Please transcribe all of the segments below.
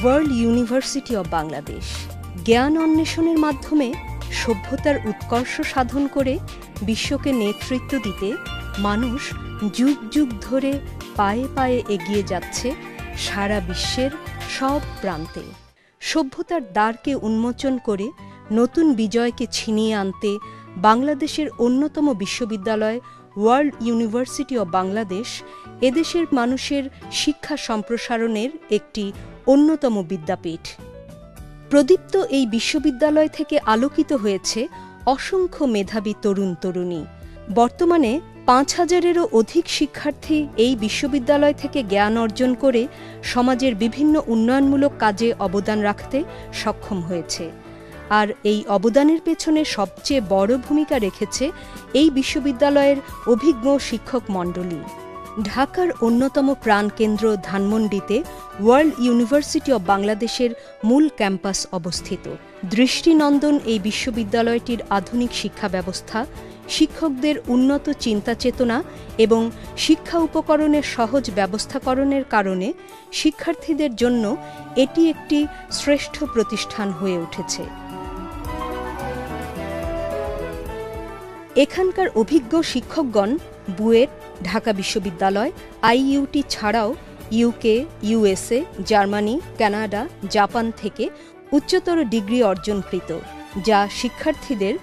World university of Bangladesh জ্ঞান অন্বেষণের মাধ্যমে সভ্যতার উৎকর্ষ সাধন করে বিশ্বকে নেতৃত্ব দিতে মানুষ যুগ যুগ ধরে পায়ে পায়ে এগিয়ে যাচ্ছে সারা বিশ্বের সব প্রান্তে। সভ্যতার দ্বারকে উন্মোচন করে নতুন বিজয়কে ছিনিয়ে আনতে বাংলাদেশের অন্যতম বিশ্ববিদ্যালয় ওয়ার্ল্ড ইউনিভার্সিটি অব বাংলাদেশ এদেশের মানুষের শিক্ষা সম্প্রসারণের একটি অন্যতম বিদ্যাপীঠ। প্রদীপ্ত এই বিশ্ববিদ্যালয় থেকে আলোকিত হয়েছে অসংখ্য মেধাবী তরুণ তরুণী। বর্তমানে ৫,০০০-এরও অধিক শিক্ষার্থী এই বিশ্ববিদ্যালয় থেকে জ্ঞান অর্জন করে সমাজের বিভিন্ন উন্নয়নমূলক কাজে অবদান রাখতে সক্ষম হয়েছে। আর এই অবদানের পেছনে সবচেয়ে বড় ভূমিকা রেখেছে এই বিশ্ববিদ্যালয়ের অভিজ্ঞ শিক্ষক মণ্ডলী। ঢাকার অন্যতম প্রাণকেন্দ্র ধানমন্ডিতে ওয়ার্ল্ড ইউনিভার্সিটি অব বাংলাদেশের মূল ক্যাম্পাস অবস্থিত। দৃষ্টিনন্দন এই বিশ্ববিদ্যালয়টির আধুনিক শিক্ষা ব্যবস্থা, শিক্ষকদের উন্নত চিন্তাচেতনা এবং শিক্ষা উপকরণের সহজ ব্যবস্থাকরণের কারণে শিক্ষার্থীদের জন্য এটি একটি শ্রেষ্ঠ প্রতিষ্ঠান হয়ে উঠেছে। এখানকার অভিজ্ঞ শিক্ষকগণ বুয়েট, ঢাকা বিশ্ববিদ্যালয়, আইইউটি ছাড়াও UK, USA, Germany, Canada, Japan থেকে উচ্চতর ডিগ্রি অর্জনকৃত, যা শিক্ষার্থীদের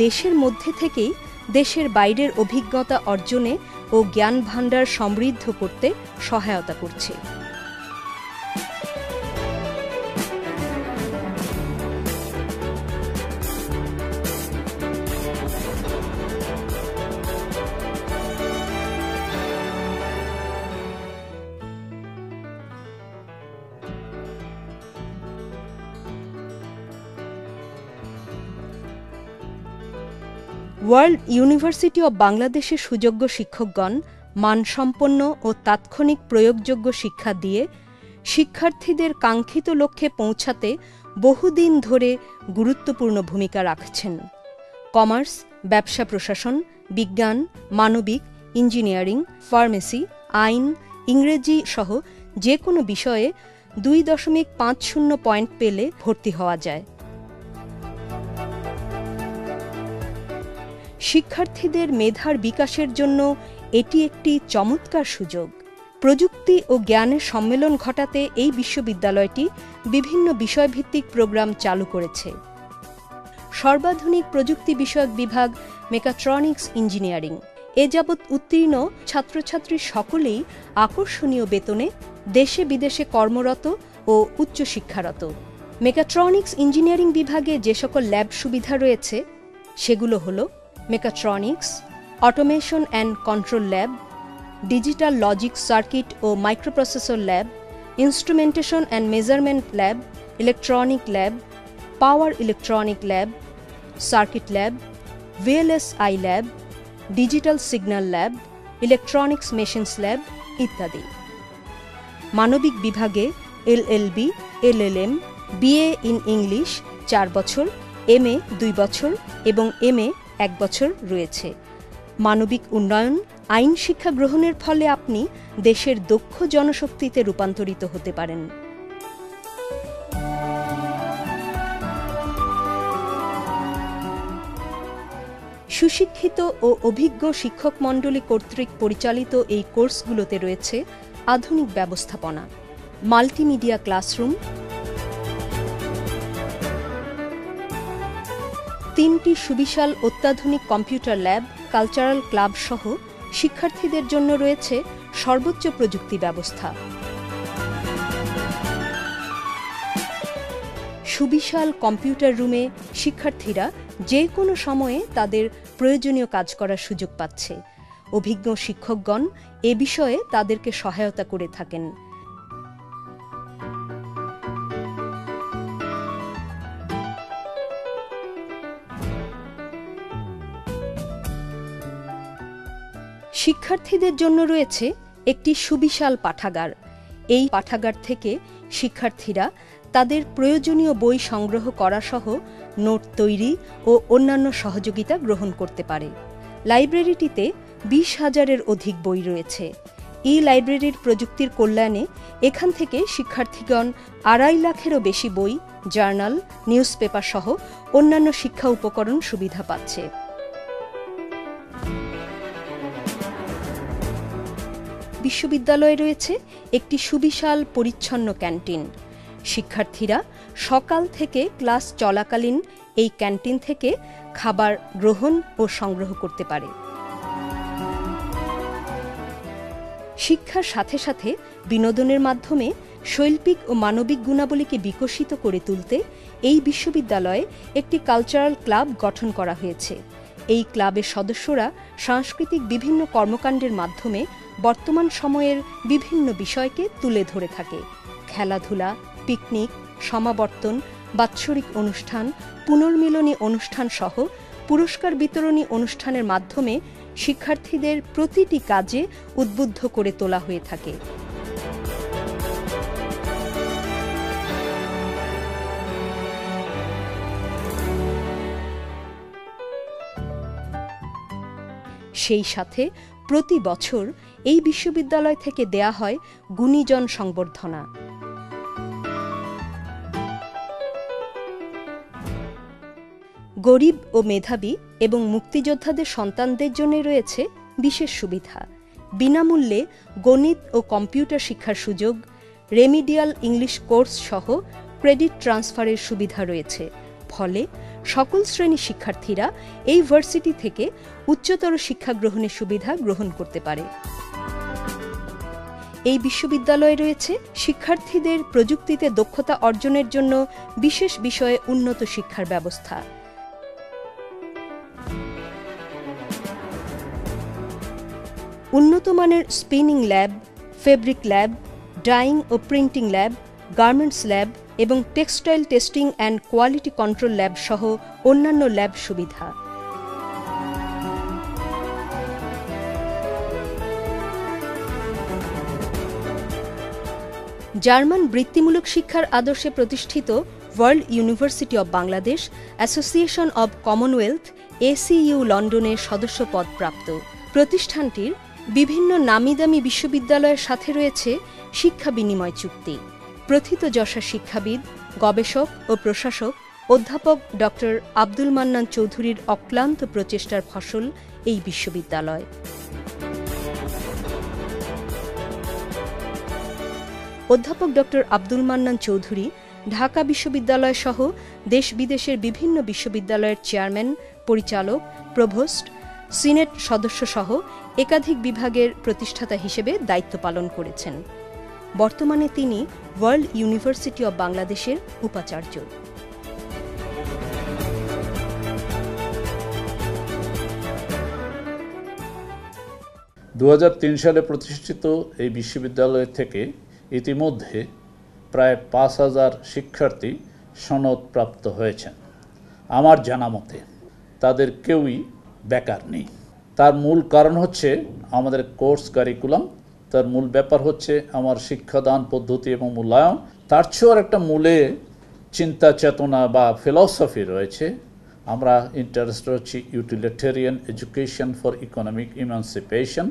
দেশের মধ্যে থেকেই দেশের বাইরের অভিজ্ঞতা অর্জনে ও জ্ঞান ভাণ্ডার সমৃদ্ধ করতে সহায়তা করছে। ওয়ার্ল্ড ইউনিভার্সিটি অব বাংলাদেশের সুযোগ্য শিক্ষকগণ মানসম্পন্ন ও তাৎক্ষণিক প্রয়োগযোগ্য শিক্ষা দিয়ে শিক্ষার্থীদের কাঙ্ক্ষিত লক্ষ্যে পৌঁছাতে বহুদিন ধরে গুরুত্বপূর্ণ ভূমিকা রাখছেন। কমার্স, ব্যবসা প্রশাসন, বিজ্ঞান, মানবিক, ইঞ্জিনিয়ারিং, ফার্মেসি, আইন, ইংরেজি সহ যে কোনো বিষয়ে 2.50 পয়েন্ট পেলে ভর্তি হওয়া যায়। শিক্ষার্থীদের মেধার বিকাশের জন্য এটি একটি চমৎকার সুযোগ। প্রযুক্তি ও জ্ঞানের সম্মেলন ঘটাতে এই বিশ্ববিদ্যালয়টি বিভিন্ন বিষয়ভিত্তিক প্রোগ্রাম চালু করেছে। সর্বাধুনিক প্রযুক্তি বিষয়ক বিভাগ মেকাট্রনিক্স ইঞ্জিনিয়ারিং। এ যাবৎ উত্তীর্ণ ছাত্রছাত্রী সকলেই আকর্ষণীয় বেতনে দেশে বিদেশে কর্মরত ও উচ্চশিক্ষারত। মেকাট্রনিক্স ইঞ্জিনিয়ারিং বিভাগে যে সকল ল্যাব সুবিধা রয়েছে সেগুলো হল mechatronics, automation and control lab, digital logic circuit ও microprocessor lab, instrumentation and measurement lab, electronic lab, power electronic lab, circuit lab, VLSI lab, digital signal lab, electronics machines lab ইত্যাদি। মানবিক বিভাগে LLB, LLM, BA in English 4 বছর, MA 2 বছর এবং MA 1 বছর রয়েছে। মানবিক উন্নয়ন, আইন শিক্ষা গ্রহণের ফলে আপনি দেশের দক্ষ জনশক্তিতে রূপান্তরিত হতে পারেন। সুশিক্ষিত ও অভিজ্ঞ শিক্ষক মণ্ডলী কর্তৃক পরিচালিত এই কোর্সগুলোতে রয়েছে আধুনিক ব্যবস্থাপনা, মাল্টিমিডিয়া ক্লাসরুম, 3টি সুবিশাল অত্যাধুনিক কম্পিউটার ল্যাব, কালচারাল ক্লাব সহ শিক্ষার্থীদের জন্য রয়েছে সর্বোচ্চ প্রযুক্তি ব্যবস্থা। সুবিশাল কম্পিউটার রুমে শিক্ষার্থীরা যে কোনো সময়ে তাদের প্রয়োজনীয় কাজ করার সুযোগ পাচ্ছে। অভিজ্ঞ শিক্ষকগণ এ বিষয়ে তাদেরকে সহায়তা করে থাকেন। শিক্ষার্থীদের জন্য রয়েছে একটি সুবিশাল পাঠাগার। এই পাঠাগার থেকে শিক্ষার্থীরা তাদের প্রয়োজনীয় বই সংগ্রহ করা সহ নোট তৈরি ও অন্যান্য সহযোগিতা গ্রহণ করতে পারে। লাইব্রেরিটিতে 20,000-এর অধিক বই রয়েছে। লাইব্রেরির প্রযুক্তির কল্যাণে এখান থেকে শিক্ষার্থীগণ 2.5 লাখেরও বেশি বই, জার্নাল, নিউজ পেপার সহ অন্যান্য শিক্ষা উপকরণ সুবিধা পাচ্ছে। বিশ্ববিদ্যালয়ে রয়েছে একটি সুবিশাল পরিচ্ছন্ন ক্যান্টিন। শিক্ষার্থীরা সকাল থেকে ক্লাস চলাকালীন এই ক্যান্টিন থেকে খাবার গ্রহণ ও সংগ্রহ করতে পারে। শিক্ষার সাথে সাথে বিনোদনের মাধ্যমে শৈল্পিক ও মানবিক গুণাবলীকে বিকশিত করে তুলতে এই বিশ্ববিদ্যালয়ে একটি কালচারাল ক্লাব গঠন করা হয়েছে। এই ক্লাবের সদস্যরা সাংস্কৃতিক বিভিন্ন কর্মকাণ্ডের মাধ্যমে বর্তমান সময়ের বিভিন্ন বিষয়কে তুলে ধরে থাকে। খেলাধুলা, পিকনিক, সমাবর্তন, বাৎসরিক অনুষ্ঠান, পুনর্মিলনী অনুষ্ঠান সহ পুরস্কার বিতরণী অনুষ্ঠানের মাধ্যমে শিক্ষার্থীদের প্রতিটি কাজে উদ্বুদ্ধ করে তোলা হয়ে থাকে। সেই সাথে প্রতি বছর এই বিশ্ববিদ্যালয় থেকে দেয়া হয় গুণীজন সংবর্ধনা। গরিব ও মেধাবী এবং মুক্তিযোদ্ধাদের সন্তানদের জন্য রয়েছে বিশেষ সুবিধা। বিনামূল্যে গণিত ও কম্পিউটার শিক্ষার সুযোগ, রেমিডিয়াল ইংলিশ কোর্স সহ ক্রেডিট ট্রান্সফারের সুবিধা রয়েছে। ফলে সকল শ্রেণীর শিক্ষার্থীরা এই ভার্সিটি থেকে উচ্চতর শিক্ষা গ্রহণের সুবিধা গ্রহণ করতে পারে। এই বিশ্ববিদ্যালয়ে রয়েছে শিক্ষার্থীদের প্রযুক্তিতে দক্ষতা অর্জনের জন্য বিশেষ বিষয়ে উন্নত শিক্ষার ব্যবস্থা। উন্নত মানের spinning lab, fabric lab, dyeing ও প্রিন্টিং ল্যাব, গার্মেন্টস ল্যাব এবং textile testing and quality control lab সহ অন্যান্য ল্যাব সুবিধা। জার্মান বৃত্তিমূলক শিক্ষার আদর্শে প্রতিষ্ঠিত world university of Bangladesh, association of Commonwealth, ACU লন্ডনের সদস্যপদ প্রাপ্ত। প্রতিষ্ঠানটির বিভিন্ন নামিদামি বিশ্ববিদ্যালয়ের সাথে রয়েছে শিক্ষা বিনিময় চুক্তি। প্রথিতযশা শিক্ষাবিদ, গবেষক ও প্রশাসক অধ্যাপক ডক্টর আব্দুল মান্নান চৌধুরীর অক্লান্ত প্রচেষ্টার ফসল এই বিশ্ববিদ্যালয়। অধ্যাপক ডক্টর আব্দুল মান্নান চৌধুরী ঢাকা বিশ্ববিদ্যালয় সহ দেশ বিদেশের বিভিন্ন বিশ্ববিদ্যালয়ের চেয়ারম্যান, পরিচালক, প্রভোস্ট, সিনেট সদস্য সহ একাধিক বিভাগের প্রতিষ্ঠাতা হিসেবে দায়িত্ব পালন করেছেন। বর্তমানে তিনি ওয়ার্ল্ড ইউনিভার্সিটি অব বাংলাদেশের উপাচার্য। 2003 সালে প্রতিষ্ঠিত এই বিশ্ববিদ্যালয় থেকে ইতিমধ্যে প্রায় 5000 শিক্ষার্থী সনদপ্রাপ্ত হয়েছেন। আমার জানা মতে তাদের কেউই বেকার নেই। তার মূল কারণ হচ্ছে আমাদের কোর্স কারিকুলাম, তার মূল ব্যাপার হচ্ছে আমার শিক্ষাদান পদ্ধতি এবং মূল্যায়ন। তার চেয়েও একটা মূলে চিন্তা চেতনা বা ফিলসফি রয়েছে। আমরা ইন্টারেস্ট হচ্ছি utilitarian education for economic emancipation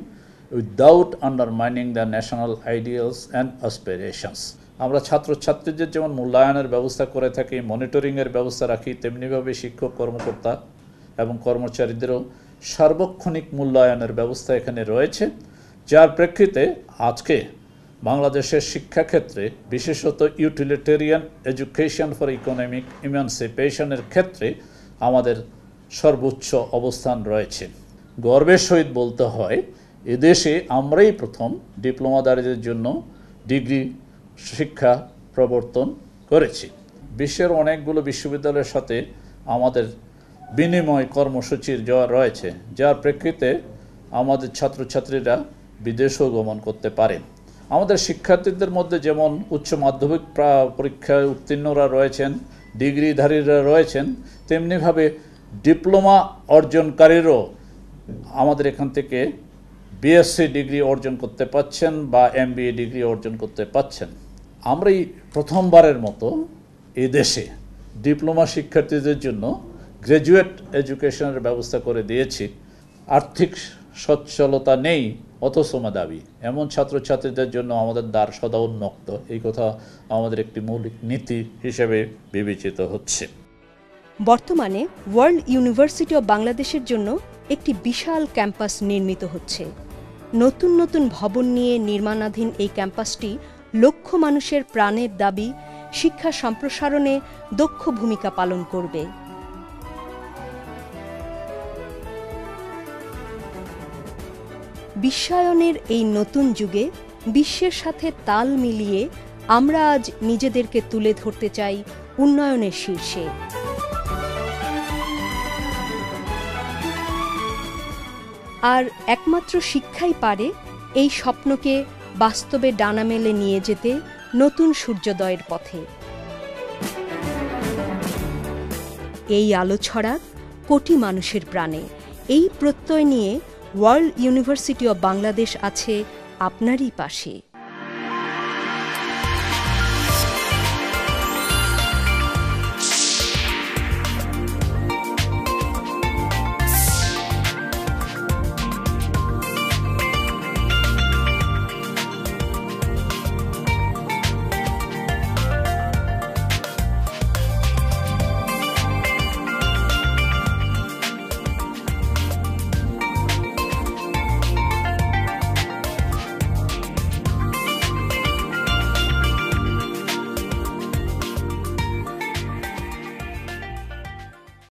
without undermining the national ideals and aspirations. আমরা ছাত্রছাত্রীদের যেমন মূল্যায়নের ব্যবস্থা করে থাকি, মনিটরিংয়ের ব্যবস্থা রাখি, তেমনিভাবে শিক্ষক, কর্মকর্তা এবং কর্মচারীদেরও সার্বক্ষণিক মূল্যায়নের ব্যবস্থা এখানে রয়েছে, যার প্রেক্ষিতে আজকে বাংলাদেশের শিক্ষাক্ষেত্রে বিশেষত ইউটিলিটেরিয়ান এডুকেশন ফর ইকোনমিক ইমানসিপেশনের ক্ষেত্রে আমাদের সর্বোচ্চ অবস্থান রয়েছে। গর্বের সহিত বলতে হয় এদেশে আমরাই প্রথম ডিপ্লোমাধারীদের জন্য ডিগ্রি শিক্ষা প্রবর্তন করেছি। বিশ্বের অনেকগুলো বিশ্ববিদ্যালয়ের সাথে আমাদের বিনিময় কর্মসূচির যাওয়া রয়েছে, যার প্রেক্ষিতে আমাদের ছাত্রছাত্রীরা বিদেশেও গমন করতে পারে। আমাদের শিক্ষার্থীদের মধ্যে যেমন উচ্চ মাধ্যমিক পরীক্ষায় উত্তীর্ণরা রয়েছেন, ডিগ্রিধারীরা রয়েছেন, তেমনিভাবে ডিপ্লোমা অর্জনকারীরও আমাদের এখান থেকে বিএসসি ডিগ্রি অর্জন করতে পাচ্ছেন বা MBA ডিগ্রি অর্জন করতে পাচ্ছেন। আমরাই প্রথমবারের মতো এদেশে ডিপ্লোমা শিক্ষার্থীদের জন্য গ্র্যাজুয়েট এডুকেশনের ব্যবস্থা করে দিয়েছি। আর্থিক সচ্ছলতা নেই অতসম দাবি, এমন ছাত্রছাত্রীদের জন্য আমাদের দ্বার সদা উন্মুক্ত, এই কথা আমাদের একটি মৌলিক নীতি হিসেবে বিবেচিত হচ্ছে। বর্তমানে ওয়ার্ল্ড ইউনিভার্সিটি অব বাংলাদেশের জন্য একটি বিশাল ক্যাম্পাস নির্মিত হচ্ছে। নতুন নতুন ভবন নিয়ে নির্মাণাধীন এই ক্যাম্পাসটি লক্ষ মানুষের প্রাণের দাবি শিক্ষা সম্প্রসারণে দক্ষ ভূমিকা পালন করবে। বিশ্বায়নের এই নতুন যুগে বিশ্বের সাথে তাল মিলিয়ে আমরা আজ নিজেদেরকে তুলে ধরতে চাই উন্নয়নের শীর্ষে। আর একমাত্র শিক্ষাই পারে এই স্বপ্নকে বাস্তবে ডানা মেলে নিয়ে যেতে নতুন সূর্যোদয়ের পথে। এই আলো ছড়াক কোটি মানুষের প্রাণে, এই প্রত্যয় নিয়ে ওয়ার্ল্ড ইউনিভার্সিটি অব বাংলাদেশ আছে আপনারই পাশে।